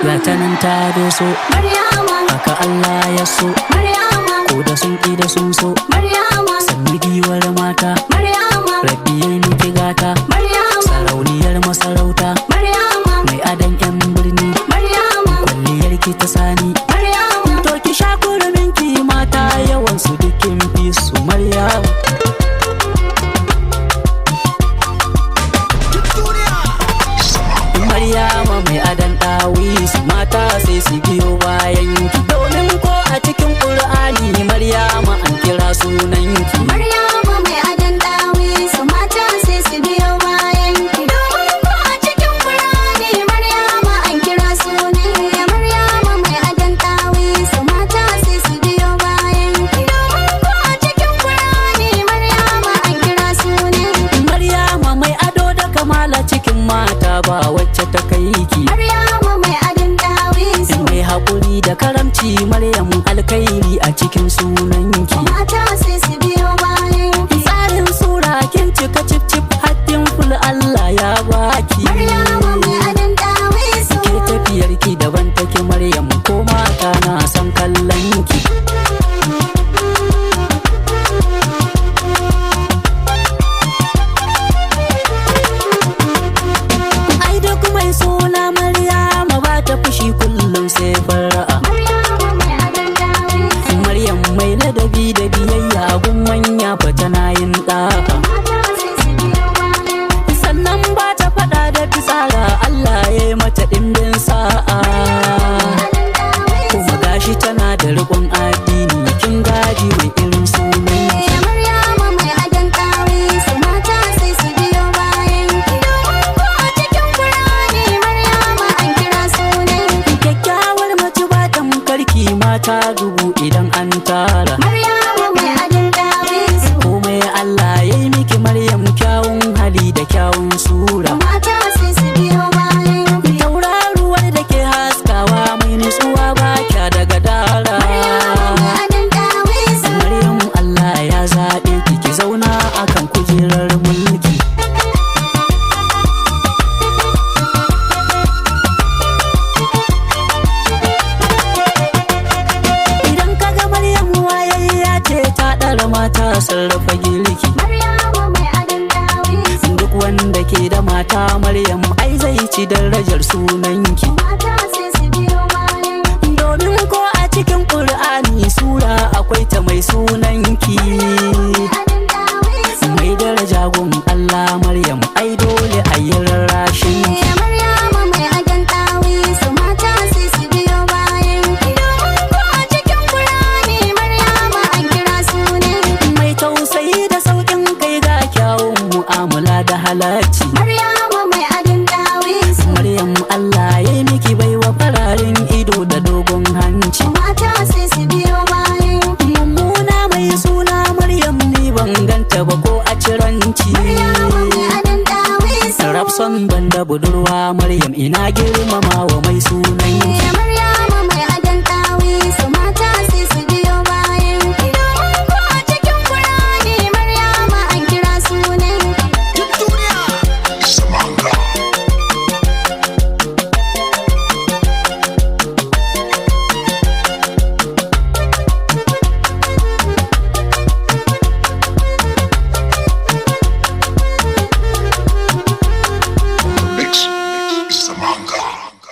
gata nan ta doso maryama, haka Allah ya so maryama, ko da sun ƙi da sun so maryama, sanni giwar mata maryama, rabbi ya miki gata maryama, sarauniyar masarauta maryama, mai adon yan birni maryama, kwalliyar ki ta sani maryama, to ki sha kurumin ki mata yawan su dukkin fi su maryama. Maryama mai adon ɗawisu mata sai su biyo bayan ki domin ko a cikin ƙur'ani Maryama an kira sunan ki. maryama mai adon ɗawisu mata sai su biyo bayan ki domin ko a cikin Qur'ani maryama an kira sunan ki. Maryama mai adon ɗawisu mata sai su biyo bayan ki domin ko a cikin Qur'ani maryama an kira sunan ki. Maryama mai ado da kamala cikin mata ba wacce ta kai ki. Maryama mai adon ɗawisu Mai haƙuri da karamci Maryam alkhairi a cikin sunan ki. mata sai su biyo bayan ki. Tsarin sura kin cika cip cip haddin ful Allah ya baki. Maryama mai adon ɗawisu Ke tafiyar ki daban take Maryam ko mata na son kallon ki. Ai duk mai suna Maryama ba ta fushi kullum sai fara'a. Maryama mai adon ɗawisu Maryam mai ladabi da biyayya gun manya fa tana yin da'a. mata sai su biyo bayan ki. Sannan ba ta faɗa da fitsara Allah ya yi mata ɗimbin sa'a. Kuma gashi tana da riƙon addini kin gaji mai irin sunan ki. Maryama mai adon ɗawisu mata sai su biyo bayan ki domin ko a cikin Qur'ani maryama an kira sunan ki. Kyakkyawar mace ba tamkarki mata dubu idan an tara. Maryama mai adon ɗawisu Komai Allah ya yi miki Maryam kyawun hali da kyawun sura. mata sai su biyo bayan ki. Tauraruwar da ke haskawa mai nutsuwa ba kya daga dara. Maryama mai adon ɗawisu Maryam Allah ya zaɓe ki ki zauna akan kujerar mulki. Idan kaga Maryam wayayya ce ta ɗara mata sarrafa girki. Maryama mai adon ɗawisu Duk wanda ke da mata Maryam ai zai ci darajar sunanki. mata sai su biyo bayan ki. Domin ko a cikin Qur'ani sura akwai ta mai sunanki. Adon ɗawisu Mai daraja gun Allah Maryam ai dole a yi rarrashin ki. Maryama mai adon ɗawisu mata sai su biyo bayan ki domin ko a cikin Qur'ani maryama an kira sunan ki. Mai tausayi da sauƙin kai ga kyawun mu'amala da halacci. Maryama mai adon ɗawisu Maryam Allah ya yi miki baiwa fararen ido da dogon hanci. mata sai su biyo bayan ki. Mummuna mai suna Maryam ni ban ganta ba ko a ciranci. Maryama mai adon ɗawisu Rafson banda budurwa Maryam ina girmama wa mai sunan ki.